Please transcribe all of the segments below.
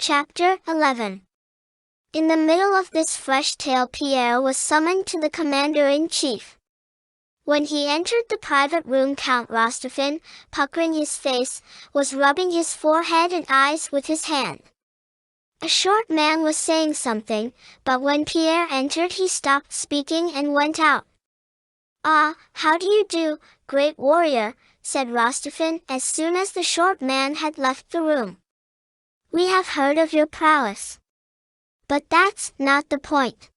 Chapter 11. In the middle of this fresh tale, Pierre was summoned to the commander-in-chief. When he entered the private room, Count Rostopchin, puckering his face, was rubbing his forehead and eyes with his hand. A short man was saying something, but when Pierre entered he stopped speaking and went out. "Ah, how do you do, great warrior," said Rostopchin as soon as the short man had left the room. "We have heard of your prowess. But that's not the point.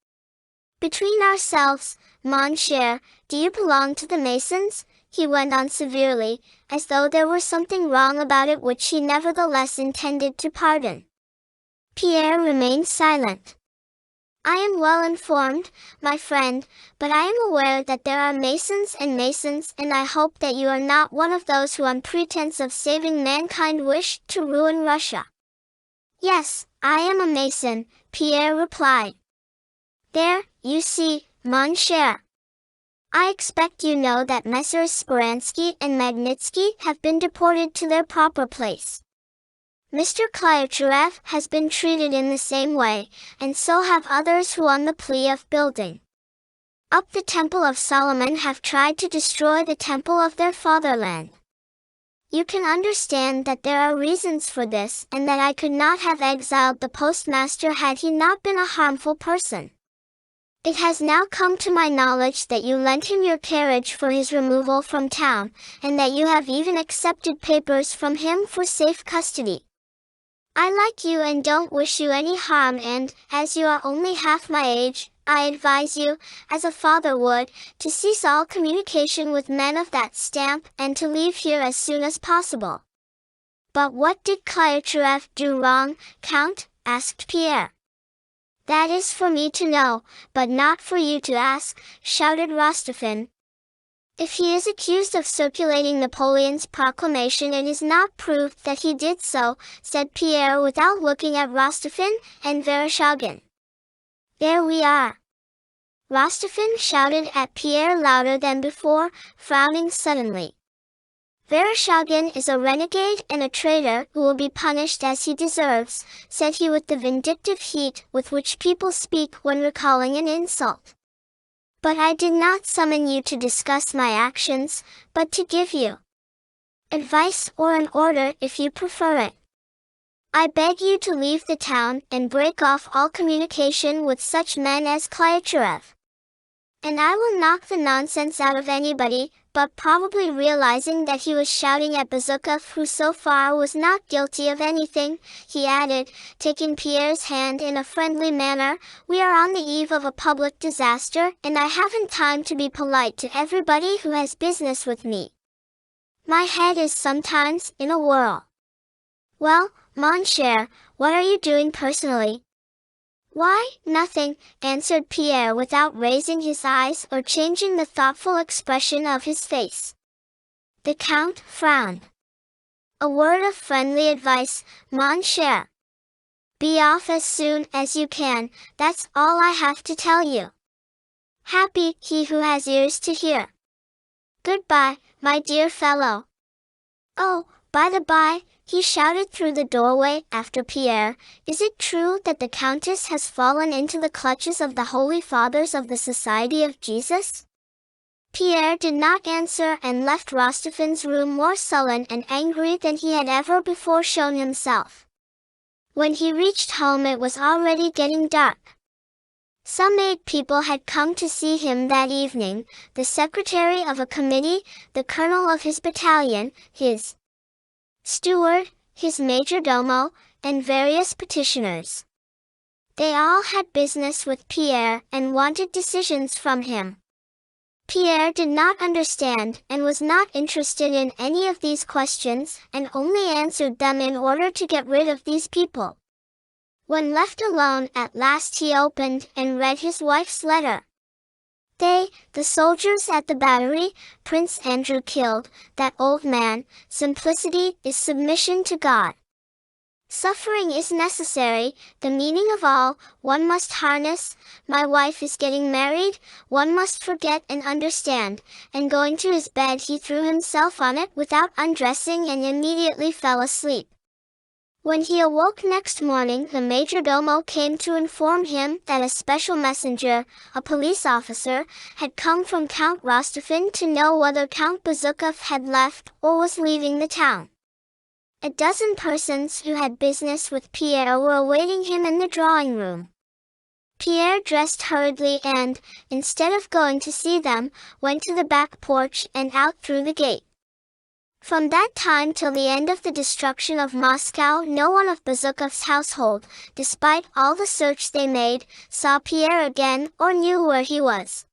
Between ourselves, mon cher, do you belong to the Masons?" he went on severely, as though there were something wrong about it which he nevertheless intended to pardon. Pierre remained silent. "I am well informed, my friend, but I am aware that there are Masons, and I hope that you are not one of those who on pretense of saving mankind wish to ruin Russia." "Yes, I am a Mason," Pierre replied. "There, you see, mon cher. I expect you know that Messrs. Speransky and Magnitsky have been deported to their proper place. Mr. Klyachev has been treated in the same way, and so have others who on the plea of building up the Temple of Solomon have tried to destroy the temple of their fatherland. You can understand that there are reasons for this, and that I could not have exiled the postmaster had he not been a harmful person. It has now come to my knowledge that you lent him your carriage for his removal from town, and that you have even accepted papers from him for safe custody. I like you and don't wish you any harm, and, as you are only half my age, I advise you, as a father would, to cease all communication with men of that stamp and to leave here as soon as possible." "But what did Klyachev do wrong, Count?" asked Pierre. "That is for me to know, but not for you to ask," shouted Rostopchin. "If he is accused of circulating Napoleon's proclamation, it is not proved that he did so," said Pierre without looking at Rostopchin and Vereshchagin. "There we are." Rostopchin shouted at Pierre louder than before, frowning suddenly. "Vereshchagin is a renegade and a traitor who will be punished as he deserves," said he with the vindictive heat with which people speak when recalling an insult. "But I did not summon you to discuss my actions, but to give you advice or an order if you prefer it. I beg you to leave the town and break off all communication with such men as Klyachev. And I will knock the nonsense out of anybody," but probably realizing that he was shouting at Bazukov, who so far was not guilty of anything, he added, taking Pierre's hand in a friendly manner, "We are on the eve of a public disaster, and I haven't time to be polite to everybody who has business with me. My head is sometimes in a whirl." "Well, mon cher, what are you doing personally?" "Why, nothing," answered Pierre without raising his eyes or changing the thoughtful expression of his face. The Count frowned. "A word of friendly advice, mon cher. Be off as soon as you can, that's all I have to tell you. Happy he who has ears to hear. Goodbye, my dear fellow. Oh, by the by," he shouted through the doorway after Pierre, "is it true that the Countess has fallen into the clutches of the Holy Fathers of the Society of Jesus?" Pierre did not answer and left Rostopchin's room more sullen and angry than he had ever before shown himself. When he reached home it was already getting dark. Some 8 people had come to see him that evening, the secretary of a committee, the colonel of his battalion, his steward, his major domo, and various petitioners. They all had business with Pierre and wanted decisions from him. Pierre did not understand and was not interested in any of these questions, and only answered them in order to get rid of these people. When left alone, at last he opened and read his wife's letter. "They, the soldiers at the battery, Prince Andrew killed, that old man, simplicity is submission to God. Suffering is necessary, the meaning of all, one must harness, my wife is getting married, one must forget and understand," and going to his bed he threw himself on it without undressing and immediately fell asleep. When he awoke next morning, the majordomo came to inform him that a special messenger, a police officer, had come from Count Rostopchin to know whether Count Bezukov had left or was leaving the town. A dozen persons who had business with Pierre were awaiting him in the drawing room. Pierre dressed hurriedly and, instead of going to see them, went to the back porch and out through the gate. From that time till the end of the destruction of Moscow, no one of Bezukov's household, despite all the search they made, saw Pierre again or knew where he was.